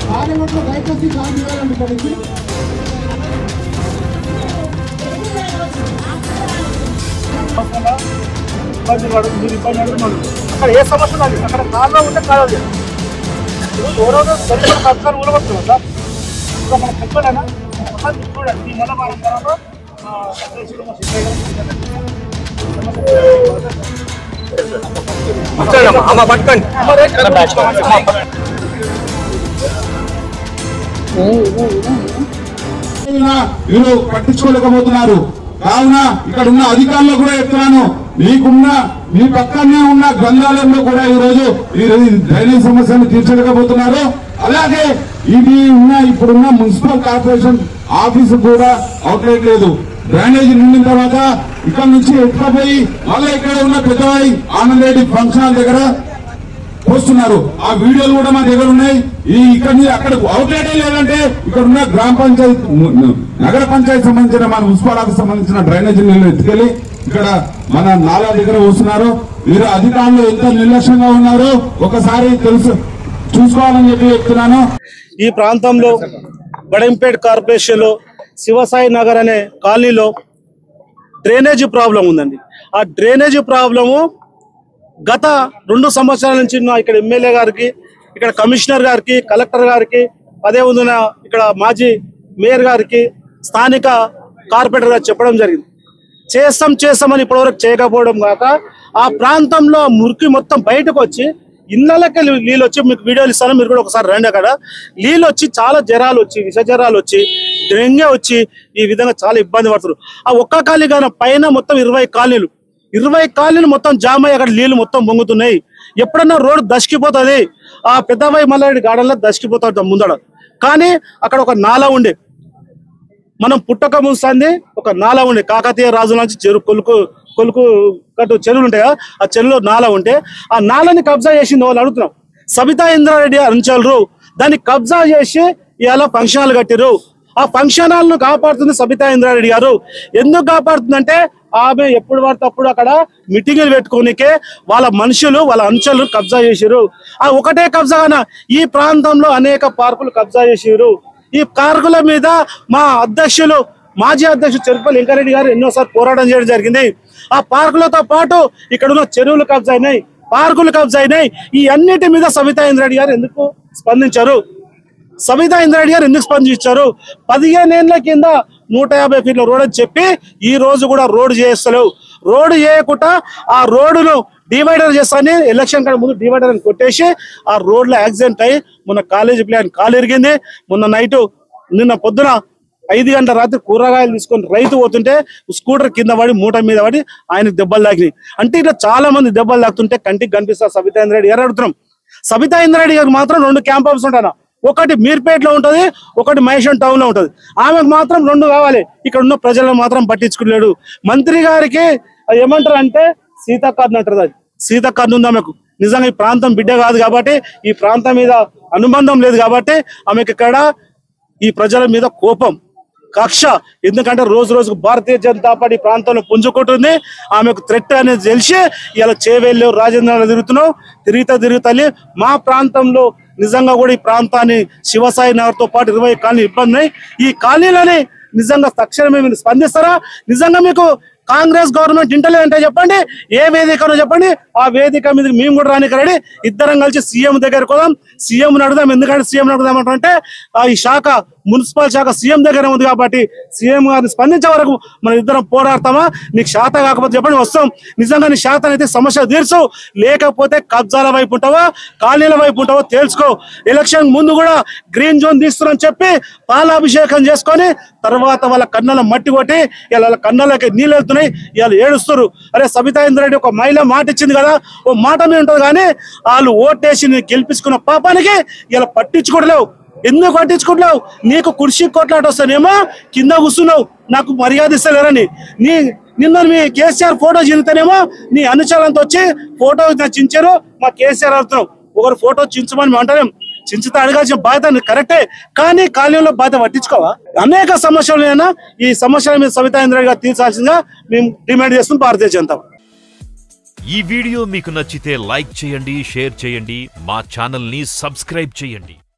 కార్యవర్గంలో దయచేసి కాల్ చేయాలండి. ఇక్కడికి మీరు ఇబ్బంది అడుగుతున్నాడు. అక్కడ ఏ సమస్య లేదు, అక్కడ కారణం ఉంటే కాదు పథకాలు ఊరగొట్టున్నాం సార్. ఇంకా మనం చెప్పలేనా చూడండి. ఈ నెల వారం తర్వాత వీళ్ళు పట్టించుకోలేకపోతున్నారు. కావున ఇక్కడ ఉన్న అధికారులు కూడా చెప్తున్నాను, మీ పక్కనే ఉన్న గ్రంథాలయంలో కూడా ఈ రోజు ఈ డ్రైనేజ్ సమస్యను తీర్చలేకపోతున్నారు. అలాగే ఇప్పుడున్న మున్సిపల్ కార్పొరేషన్ ఆఫీసు కూడా అవుట్లెట్ లేదు. డ్రైనేజ్ నిండిన తర్వాత ఇక్కడ నుంచి ఎత్తుకపోయి మళ్ళీ ఇక్కడ ఉన్న పెద్దవాయి ఆనంద్ రెడ్డి ఫంక్షన్ హాల్ దగ్గర పోస్తున్నారు. ఆ వీడియోలు కూడా మా దగ్గర ఉన్నాయి. ఇక్కడ అక్కడ అవుట్లెట్ లేదంటే ఇక్కడ ఉన్న గ్రామ పంచాయతీ నగర పంచాయతీ సంబంధించిన మన మున్సిపల్ ఆఫీస్ సంబంధించిన డ్రైనేజ్ నీళ్లు ఎత్తుకెళ్లి ఇక్కడ మన నాలా దగ్గర వస్తున్నారు. వీరు అధికారులు ఎంత నిర్లక్ష్యంగా ఉన్నారో ఒకసారి చూసుకోవాలని చెప్పి చెప్తున్నాను. ఈ ప్రాంతంలో బడంపేట్ కార్పొరేషన్ లో శివసాయి నగర్ అనే కాలనీలో డ్రైనేజీ ప్రాబ్లం ఉందండి. ఆ డ్రైనేజీ ప్రాబ్లము గత 2 సంవత్సరాల నుంచి ఇక్కడ ఎమ్మెల్యే గారికి, ఇక్కడ కమిషనర్ గారికి, కలెక్టర్ గారికి, అదేవిధంగా ఇక్కడ మాజీ మేయర్ గారికి, స్థానిక కార్పొరేటర్ గారు చెప్పడం జరిగింది. చేస్తామని ఇప్పటివరకు చేయకపోవడం కాక ఆ ప్రాంతంలో మురికి మొత్తం బయటకు వచ్చి ఇళ్ళకి నీళ్ళు వచ్చి, మీకు వీడియోలు ఇస్తాను, మీరు కూడా ఒకసారి రండి. అక్కడ నీళ్ళు వచ్చి చాలా జ్వరాలు వచ్చి, విష జ్వరాలు వచ్చి, డెంగ్యూ వచ్చి ఈ విధంగా చాలా ఇబ్బంది పడుతున్నారు. ఆ ఒక్క కాలనీ కానీ పైన మొత్తం 20 కాలనీలు మొత్తం జామ్ అయ్యి అక్కడ నీళ్లు మొత్తం పొంగుతున్నాయి. ఎప్పుడన్నా రోడ్డు దశకిపోతుంది. ఆ పెద్దవాయి మల్లారెడ్డి గార్డెన్ లో దశకిపోతాడు ముందడ. కానీ అక్కడ ఒక నాలా ఉండే, మనం పుట్టక ముందు ఒక నాలా ఉండే, కాకతీయ రాజుల నుంచి కొలుకు కట్టు చెరువులు ఉంటాయా, ఆ చెరువులో నాలా ఉంటే ఆ నాలని కబ్జా చేసింది వాళ్ళు అడుగుతున్నాం. సబితా ఇంద్రారెడ్డి అంచలరు దాన్ని కబ్జా చేసి ఇలా ఫంక్షన్ హాల్ కట్టిరు. ఆ ఫంక్షన్ హాల్ ను కాపాడుతుంది సబితా ఇంద్రారెడ్డి గారు. ఎందుకు కాపాడుతుందంటే ఆమె ఎప్పుడు పడితే అప్పుడు అక్కడ మీటింగులు పెట్టుకోనికే వాళ్ళ మనుషులు వాళ్ళ అంచెలు కబ్జా చేసిరు. ఆ ఒకటే కబ్జాగా ఈ ప్రాంతంలో అనేక పార్కులు కబ్జా చేసిరు. ఈ పార్కుల మీద మా మాజీ అధ్యక్షుడు చెరుపల్లి వెంకరెడ్డి గారు ఎన్నోసార్లు పోరాటం చేయడం జరిగింది. ఆ పార్కులతో పాటు ఇక్కడ ఉన్న చెరువులు కబ్జా అయినాయి, పార్కులు కబ్జా అయినాయి. ఈ అన్నిటి మీద సబితా ఇంద్రారెడ్డి గారు ఎందుకు స్పందించారు? 15 ఏళ్ల కింద 150 ఫీట్ల రోడ్ అని చెప్పి ఈ రోజు కూడా రోడ్డు చేస్తలేవు. రోడ్డు చేయకుండా ఆ రోడ్డును డివైడర్ చేస్తాని ఎలక్షన్ కంటే ముందు డివైడర్ అని కొట్టేసి ఆ రోడ్లో యాక్సిడెంట్ అయ్యి మొన్న కాలేజీ ప్లాన్ కాలు ఇరిగింది. నిన్న పొద్దున 5 గంటల రాత్రి కూరగాయలు తీసుకొని రైతు పోతుంటే స్కూటర్ కింద పడి మూట మీద పడి ఆయన దెబ్బలు తాకినాయి. అంటే ఇట్లా చాలా మంది దెబ్బలు తాకుతుంటే కంటికి కనిపిస్తారు. సబితా ఇంద్రారెడ్డి గారు అడుగుతున్నాం. సబితా ఇంద్రారెడ్డి గారు మాత్రం 2 క్యాంప్ ఆఫీస్ ఉంటాను, ఒకటి మీర్పేటలో ఉంటది, ఒకటి మహేశ్వరం టౌన్ లో ఉంటది. ఆమెకు మాత్రం 2 కావాలి. ఇక్కడ ఉన్న ప్రజలను మాత్రం పట్టించుకోలేడు. మంత్రి గారికి ఏమంటారు అంటే సీతాకార్డు అంటారు. అది సీతాకార్డు ఉంది ఆమెకు. నిజంగా ఈ ప్రాంతం బిడ్డ కాదు కాబట్టి, ఈ ప్రాంతం మీద అనుబంధం లేదు కాబట్టి ఆమెకి ఇక్కడ ఈ ప్రజల మీద కోపం, కక్ష. ఎందుకంటే రోజుకు భారతీయ జనతా పార్టీ ప్రాంతంలో పుంజుకుంటుంది. ఆమెకు థ్రెట్ అనేది తెలిసి ఇలా చేవేళ్ళు రాజేంద్ర తిరుగుతల్లి మా ప్రాంతంలో నిజంగా కూడా ఈ ప్రాంతాన్ని శివసాయి నగర్ తో పాటు 20 కాలనీ ఇబ్బంది ఉన్నాయి. ఈ కాలనీలని నిజంగా తక్షణమే మీరు స్పందిస్తారా? నిజంగా మీకు కాంగ్రెస్ గవర్నమెంట్ ఇంటలే అంటే చెప్పండి, ఏ వేదికనో చెప్పండి. ఆ వేదిక మీద మేము కూడా రానికి రెడీ. ఇద్దరం కలిసి సీఎం దగ్గరకు పోదాం, సీఎం అడుగుదాం. ఎందుకంటే సీఎం అడుగుదామంటే ఈ శాఖ మున్సిపల్ శాఖ సీఎం దగ్గర ఉంది కాబట్టి సీఎం గారిని స్పందించే వరకు మనం ఇద్దరం పోరాడతామా? నీకు శాత కాకపోతే చెప్పండి, వస్తాం. నిజంగా నీ శాతనైతే సమస్య తీర్చు, లేకపోతే కబ్జాల వైపు ఉంటావా కాలనీల వైపు ఉంటావో తేల్చుకో. ఎలక్షన్ ముందు కూడా గ్రీన్ జోన్ తీస్తున్నాని చెప్పి పాలాభిషేకం చేసుకొని తర్వాత వాళ్ళ కన్నుల మట్టి కొట్టి వాళ్ళ కన్నులకి నీళ్ళు వెళ్తున్నాయి, ఇవాళ ఏడుస్తారు. అరే సబితా ఇంద్రారెడ్డి ఒక మహిళ మాట ఇచ్చింది కదా, ఓ మాట మీద ఉంటుంది. కానీ వాళ్ళు ఓటేసి గెలిపించుకున్న పాపానికి ఇలా పట్టించుకోవట్లేవు. ఎందుకు పట్టించుకుంటున్నావు? నీకు కుర్చీ కొట్లాట వస్తానేమో కింద కూర్చున్నావు, నాకు మర్యాద ఇస్తలేరని. నిన్న మీ కేసీఆర్ ఫోటో చింతనేమో నీ అనుచరులంతా వచ్చి ఫోటో చించారు. మా కేసీఆర్ అడుగుతున్నావు, ఒకరు ఫోటో చించమని అంటారేం? చించితే అడగాల్సిన బాధ్యత కరెక్టే, కానీ కాలనీలో బాధ్యత పట్టించుకోవా? అనేక సమస్యలు ఈ సమస్యల మీద సబితా ఇంద్రారెడ్డి గారు తీర్చాల్సిందిగా మేము డిమాండ్ చేస్తున్నాం భారతీయ జనతా. ఈ వీడియో మీకు నచ్చితే లైక్ చేయండి, షేర్ చేయండి, మా ఛానల్ని సబ్స్క్రైబ్ చేయండి.